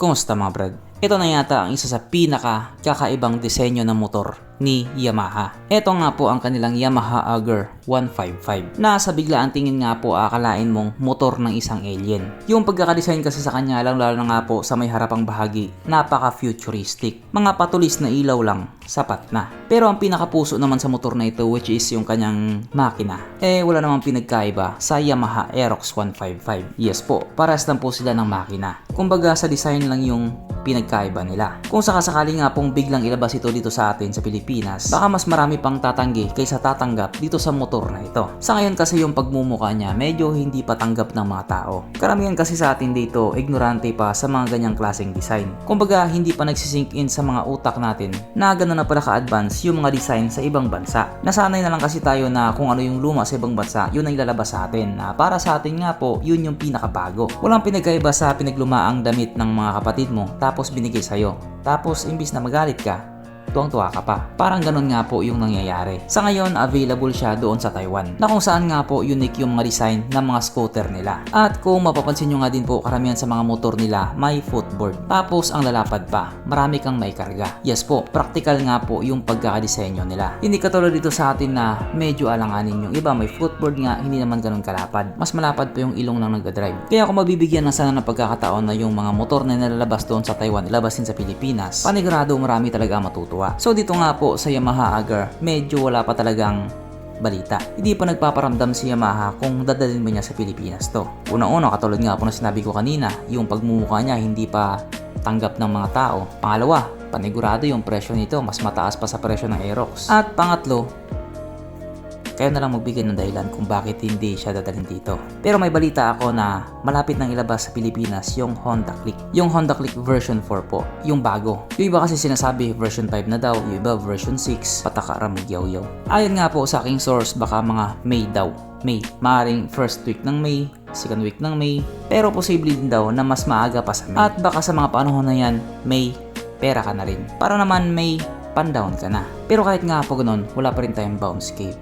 Kumusta mga brad? Ito na yata ang isa sa pinaka kakaibang disenyo ng motor ni Yamaha. Ito nga po ang kanilang Yamaha Auger 155 na sa biglaan tingin nga po akalain mong motor ng isang alien. Yung pagkakadesign kasi sa kanya lalo na nga po sa may harapang bahagi, napaka-futuristic. Mga patulis na ilaw lang, sapat na. Pero ang pinakapuso naman sa motor na ito, which is yung kanyang makina, wala namang pinagkaiba sa Yamaha Aerox 155. Yes po, parehas lang po sila ng makina. Kumbaga sa design lang yung pinagkaiba nila. Kung sakasakali nga pong biglang ilabas ito dito sa atin sa Pilipinas, baka mas marami pang tatanggi kaysa tatanggap dito sa motor na ito. Sa ngayon kasi yung pagmumuka niya medyo hindi pa tanggap ng mga tao. Karamihan kasi sa atin dito ignorante pa sa mga ganyang klaseng design. Kumbaga hindi pa nagsisink in sa mga utak natin na gano'n na pala ka-advance yung mga design sa ibang bansa. Nasanay na lang kasi tayo na kung ano yung luma sa ibang bansa, yun ang ilalabas sa atin. Na para sa atin nga po, yun yung pinakabago. Walang pinagkaiba sa pinaglumaang damit ng mga kapatid mo tapos binigay sa'yo. Tapos imbis na magalit ka, tuwang-tuwa ka pa. Parang ganun nga po yung nangyayari. Sa ngayon, available siya doon sa Taiwan, na kung saan nga po unique yung mga design ng mga scooter nila. At kung mapapansin nyo nga din po, karamihan sa mga motor nila may footboard. Tapos ang lalapad pa, marami kang may karga. Yes po, practical nga po yung pagkakadesenyo nila. Hindi katulad dito sa atin na medyo alanganin yung iba, may footboard nga, hindi naman ganun kalapad. Mas malapad pa yung ilong ng nagdadrive. Kaya kung mabibigyan ng sana ng pagkakataon na yung mga motor na nilalabas doon sa Taiwan, ilabas din sa Pilipinas, panigurado marami talaga matutuwa. So dito nga po sa Yamaha Auger, medyo wala pa talagang balita. Hindi pa nagpaparamdam si Yamaha kung dadalhin mo niya sa Pilipinas to. Una-una, katulad nga po na sinabi ko kanina, yung pagmumukha niya hindi pa tanggap ng mga tao. Pangalawa, panigurado yung presyo nito, mas mataas pa sa presyo ng Aerox. At pangatlo, kayo na lang magbigay ng dahilan kung bakit hindi siya dadalhin dito. Pero may balita ako na malapit nang ilabas sa Pilipinas yung Honda Click. Yung Honda Click version 4 po, yung bago. Yung iba kasi sinasabi version 5 na daw, yung iba version 6, patakaram yaw-yaw. Ayon nga po sa aking source, baka mga May daw. May, maaaring first week ng May, second week ng May, pero posible din daw na mas maaga pa sa May. At baka sa mga panahon na yan, May, pera ka na rin. Para naman May, pan-down ka na. Pero kahit nga po ganun, wala pa rin tayong bounce cave.